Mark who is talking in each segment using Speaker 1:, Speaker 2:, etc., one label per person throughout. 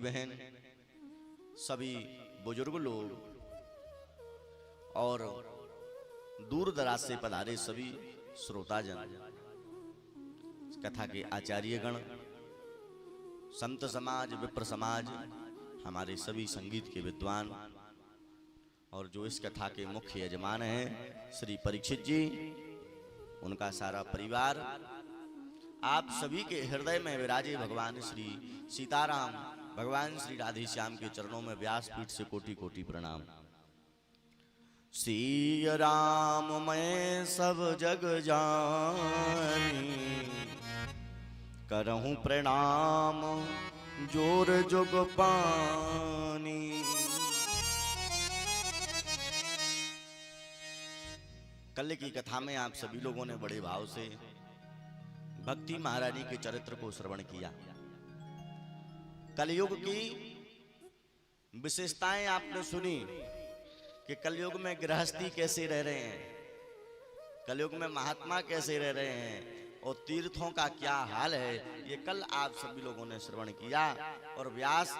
Speaker 1: बहन, सभी बुजुर्ग लोग और दूर दराज से पधारे सभी श्रोताजन, कथा के आचार्यगण, संत समाज, विप्र समाज, हमारे सभी संगीत के विद्वान और जो इस कथा के मुख्य यजमान हैं श्री परीक्षित जी, उनका सारा परिवार, आप सभी के हृदय में विराजे भगवान श्री सीताराम, भगवान श्री राधे श्याम के चरणों में व्यासपीठ से कोटि कोटि प्रणाम। सिया राम मैं सब जग जानी, करहूं प्रणाम जोर जुग पानी। कल की कथा में आप सभी लोगों ने बड़े भाव से भक्ति महारानी के चरित्र को श्रवण किया। कलयुग की विशेषताएं आपने सुनी कि कलयुग में गृहस्थी कैसे रह रहे हैं, कलयुग में महात्मा कैसे रह रहे हैं और तीर्थों का क्या हाल है, ये कल आप सभी लोगों ने श्रवण किया। और व्यास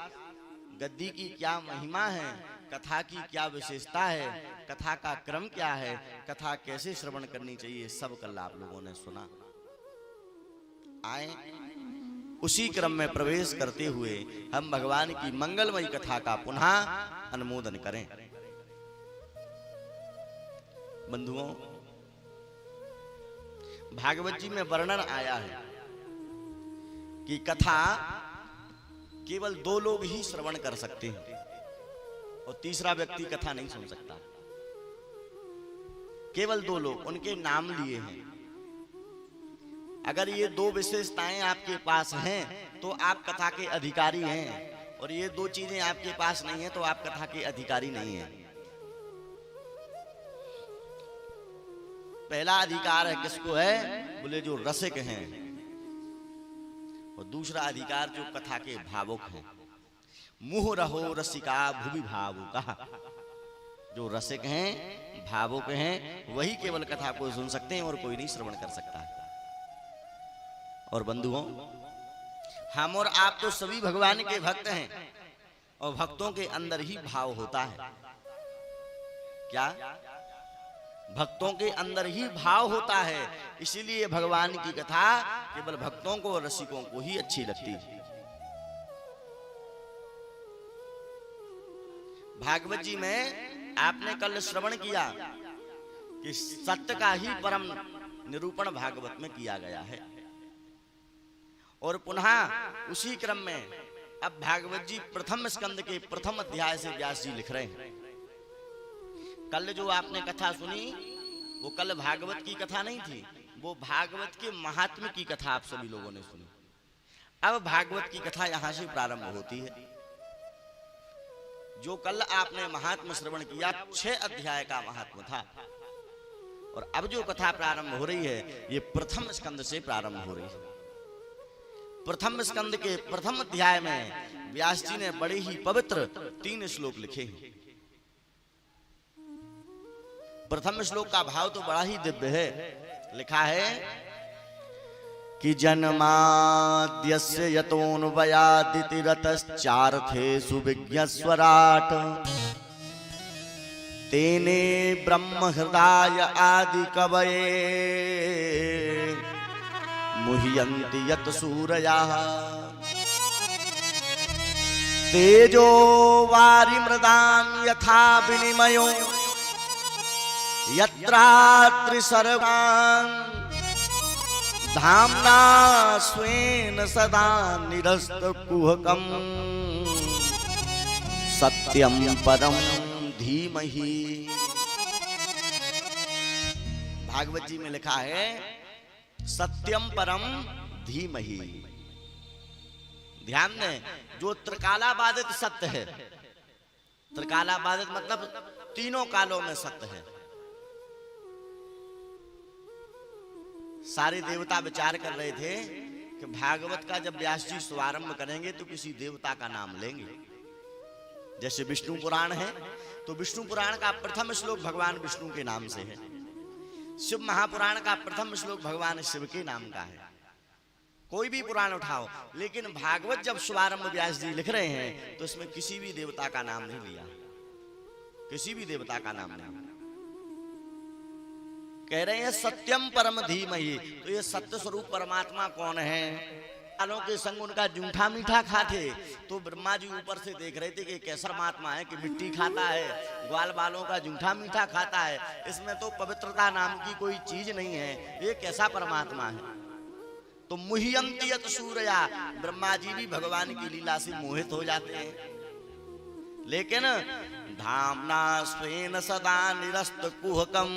Speaker 1: गद्दी की क्या महिमा है, कथा की क्या विशेषता है, कथा का क्रम क्या है, कथा कैसे श्रवण करनी चाहिए, सब कल आप लोगों ने सुना। आए उसी क्रम में प्रवेश करते हुए हम भगवान की मंगलमयी कथा का पुनः अनुमोदन करें। बंधुओं, भागवत जी में वर्णन आया है कि कथा केवल 2 लोग ही श्रवण कर सकते हैं और तीसरा व्यक्ति कथा नहीं सुन सकता। केवल 2 लोग, उनके नाम लिए हैं। अगर ये 2 विशेषताएं आपके पास हैं तो आप कथा के अधिकारी हैं, और ये 2 चीजें आपके पास नहीं है तो आप कथा के अधिकारी नहीं हैं। पहला अधिकार है किसको है, बोले जो रसिक हैं, और दूसरा अधिकार जो कथा के भावुक हैं। मुह रहो रसिका भुवि भावुका, जो रसिक हैं, भावुक हैं, वही केवल कथा को सुन सकते हैं और कोई नहीं श्रवण कर सकता है। और बंधुओं, हम और आप तो सभी भगवान के भक्त हैं और भक्तों के अंदर ही भाव होता है। क्या? भक्तों के अंदर ही भाव होता है, इसीलिए भगवान की कथा केवल भक्तों को और रसिकों को ही अच्छी लगती है। भागवत जी में आपने कल श्रवण किया कि सत्य का ही परम निरूपण भागवत में किया गया है, और पुनः उसी क्रम में अब भागवत जी प्रथम स्कंद के प्रथम अध्याय से व्यास जी लिख रहे हैं। कल जो आपने कथा सुनी वो कल भागवत की कथा नहीं थी, वो भागवत के महात्म्य की कथा आप सभी लोगों ने सुनी। अब भागवत की कथा यहां से प्रारंभ होती है। जो कल आपने महात्म्य श्रवण किया 6 अध्याय का महात्म्य था, और अब जो कथा प्रारंभ हो रही है ये प्रथम स्कंद से प्रारंभ हो रही है। प्रथम स्कंद के प्रथम अध्याय में व्यास जी ने बड़े ही पवित्र 3 श्लोक लिखे हैं। प्रथम श्लोक का भाव तो बड़ा ही दिव्य है। लिखा है कि जन्माद्यस्य यतोऽन्वयादितिरतश्चार्थेषु विज्ञस्वराट् तेने ब्रह्म हृदय आदि कवये मुह्यन्ति यत् सूरयाः तेजो वारिमृदां यथा विनिमयो यत्रात्रि सर्वान् धाम्ना स्वेन सदा निरस्तकुहकम् सत्यं परम धीमहि। भागवत जी में लिखा है सत्यम परम धीमहि। ध्यान दें, जो त्रिकालाबाधित सत्य है, त्रिकालाबाधित मतलब तीनों कालों में सत्य है। सारे देवता विचार कर रहे थे कि भागवत का जब व्यास जी शुभारंभ करेंगे तो किसी देवता का नाम लेंगे। जैसे विष्णु पुराण है तो विष्णु पुराण का प्रथम श्लोक भगवान विष्णु के नाम से है, शिव महापुराण का प्रथम श्लोक भगवान शिव के नाम का है, कोई भी पुराण उठाओ, लेकिन भागवत जब शुभारंभ व्यास जी लिख रहे हैं तो इसमें किसी भी देवता का नाम नहीं लिया, किसी भी देवता का नाम नहीं। कह रहे हैं सत्यम परम धीमहि, तो ये सत्य स्वरूप परमात्मा कौन है? बालों के संग उनका जूठा मीठा खाते, तो ब्रह्मा जी ऊपर से देख रहे थे कि कैसा परमात्मा है कि मिट्टी खाता है, ग्वाल बालों का जूठा मीठा खाता है, इसमें तो पवित्रता नाम की कोई चीज नहीं है, ये कैसा परमात्मा है? तो मुह्यंति यत सूर्या, ब्रह्मा जी भी भगवान की लीला से मोहित हो जाते हैं। लेकिन धामना स्वेन सदा निरस्त कुहकम,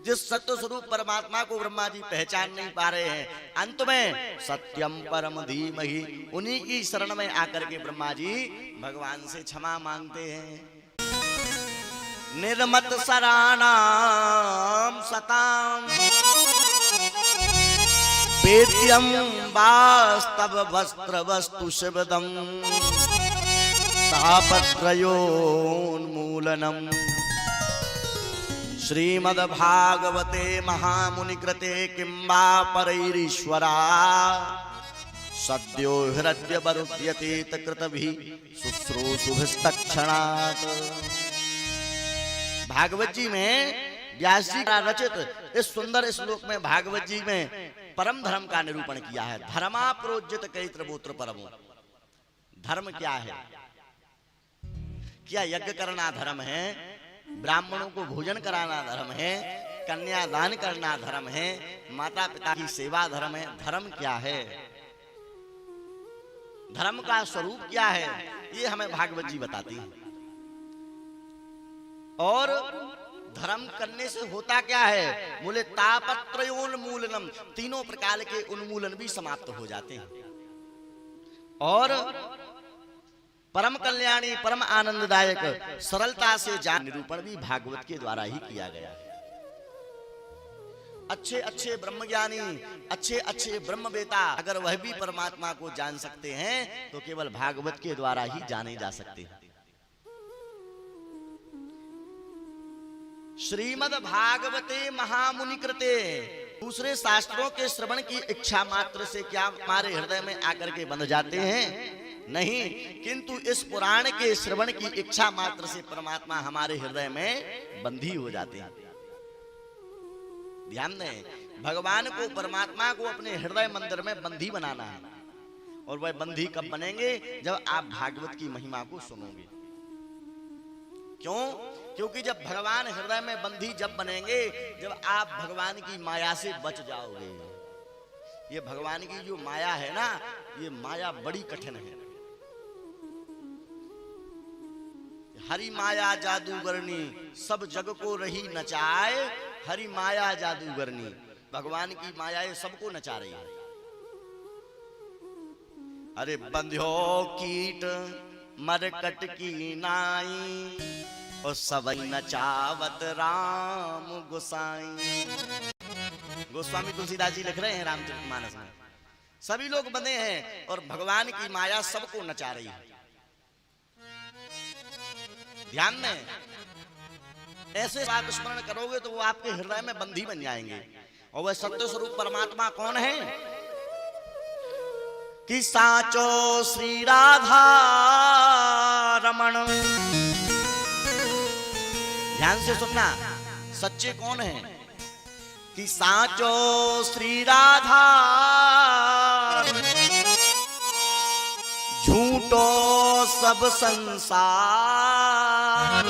Speaker 1: जिस सत्य स्वरूप परमात्मा को ब्रह्मा जी पहचान नहीं पा रहे हैं, अंत में सत्यम परम धीमहि, उन्हीं की शरण में आकर के ब्रह्मा जी भगवान से क्षमा मांगते हैं। निर्मत सराणाम सताम वेद्यम वास्तव वस्त्र वस्तु शिवदम तापत्रयोन्मूलनम श्रीमद्भागवते महामुनि कृते किंबा परैरीश्वरा सद्यो हृदय वरुध्यते तकृतभि शुश्रूषुभिस्तक्षणात्। भागवत जी में व्यास जी का रचित इस सुंदर श्लोक में भागवत जी में परम धर्म का निरूपण किया है। धर्मा प्रोज्जित कैत्रबोत्र परमो, धर्म क्या है? क्या यज्ञ करना धर्म है? ब्राह्मणों को भोजन कराना धर्म है? कन्यादान करना धर्म है? माता पिता की सेवा धर्म है? धर्म क्या है? धर्म का स्वरूप क्या है? ये हमें भागवत जी बताती है। और धर्म करने से होता क्या है? बोले तापत्रयोन्मूलनम, तीनों प्रकार के उन्मूलन भी समाप्त हो जाते हैं। और परम कल्याणी परम आनंददायक सरलता से जान निरूपण भी भागवत के द्वारा ही किया गया है। अच्छे अच्छे ब्रह्मज्ञानी, अच्छे अच्छे ब्रह्मवेता अगर वह भी परमात्मा को जान सकते हैं तो केवल भागवत के द्वारा ही जाने जा सकते हैं। श्रीमद् भागवते महामुनि कृते, दूसरे शास्त्रों के श्रवण की इच्छा मात्र से क्या हमारे हृदय में आकर के बंध जाते हैं? नहीं, किंतु इस पुराण के श्रवण की इच्छा मात्र से परमात्मा हमारे हृदय में बंधी हो जाते हैं। ध्यान दें, भगवान को, परमात्मा को अपने हृदय मंदिर में बंधी बनाना है। और वह बंधी कब बनेंगे? जब आप भागवत की महिमा को सुनोगे। क्यों? क्योंकि जब भगवान हृदय में बंधी जब बनेंगे, जब आप भगवान की माया से बच जाओगे। ये भगवान की जो माया है ना, ये माया बड़ी कठिन है। हरि माया जादूगरनी, सब जग को रही नचाए, हरि माया जादूगरनी। भगवान की माया सबको नचा रही है। अरे बंध्यो कीट मरकट की नाई, और सबई नचावत राम गोसाई। गोस्वामी तुलसीदास जी लिख रहे हैं रामचरितमानस में, सभी लोग बंधे हैं और भगवान की माया सबको नचा रही है। ध्यान में ऐसे बात स्मरण करोगे तो वो आपके हृदय में बंधी बन जाएंगे। और वह सत्य स्वरूप परमात्मा कौन है? कि साचो श्री राधा रमण। ध्यान से सुनना, सच्चे कौन है? कि साचो श्री राधा, झूठो सब संसार।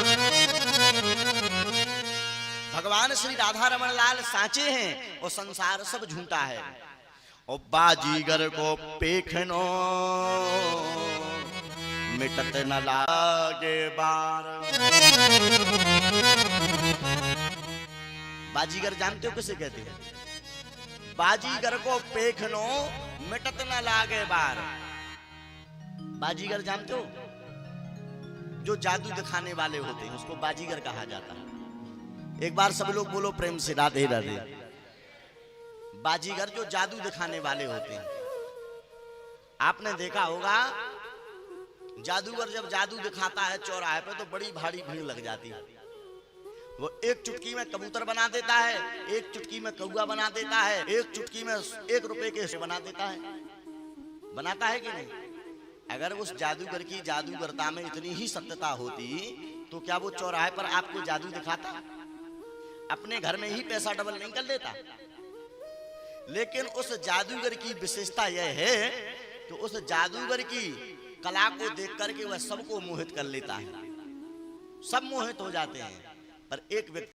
Speaker 1: भगवान श्री राधा रमण लाल साचे हैं और संसार सब झूठा है। और बाजीगर को पेखनो मिटत न लागे बार। बाजीगर जानते हो किसे कहते हैं? बाजीगर को पेखनो मिटत न लागे बार। बाजीगर जानते हो? जो जादू दिखाने वाले होते हैं उसको बाजीगर कहा जाता है। एक बार सब लोग बोलो प्रेम से राधे राधे। बाजीगर जो जादू दिखाने वाले होते हैं, आपने देखा होगा जादूगर जब जादू दिखाता है चौराहे पे तो बड़ी भारी भीड़ लग जाती है। वो एक चुटकी में कबूतर बना देता है, एक चुटकी में कौवा बना देता है, एक चुटकी में 1 रुपए के बना देता है। बनाता है कि नहीं? अगर उस जादूगर की जादूगरता में इतनी ही सत्यता होती तो क्या वो चौराहे पर आपको जादू दिखाता? अपने घर में ही पैसा डबल नहीं कर लेता? लेकिन उस जादूगर की विशेषता यह है कि उस जादूगर की कला को देख करके वह सबको मोहित कर लेता है। सब मोहित हो जाते हैं, पर एक व्यक्ति